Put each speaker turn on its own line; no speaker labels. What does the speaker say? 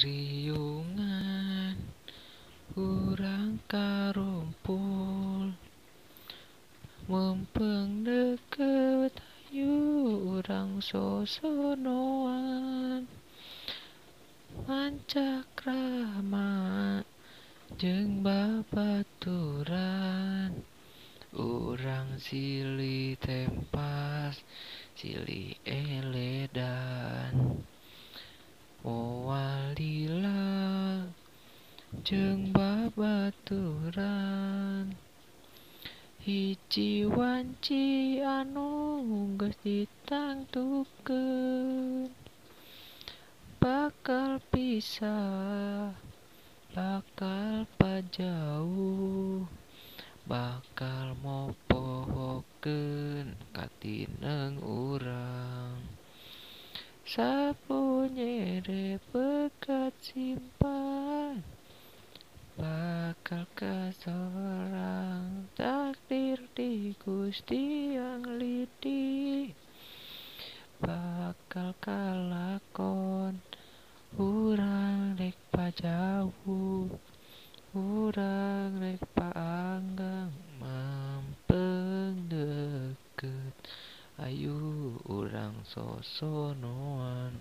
Ririungan urang karumpul Mempeng deket hayu urang sosonoan Mancakrama jeung babaturan Urang silih tempas silih eledan Moal lila jeung babaturan Hiji wanci anu geus ditangtukeun bakal pisah bakal pajauh bakal mopohokeun katineng urang sapunyere pegat simpan bakal kasorang takdir di Gusti Yang Lidi bakal kalakon urang rek pajauh urang rek paanggang mampeng deket ayu urang sosonoan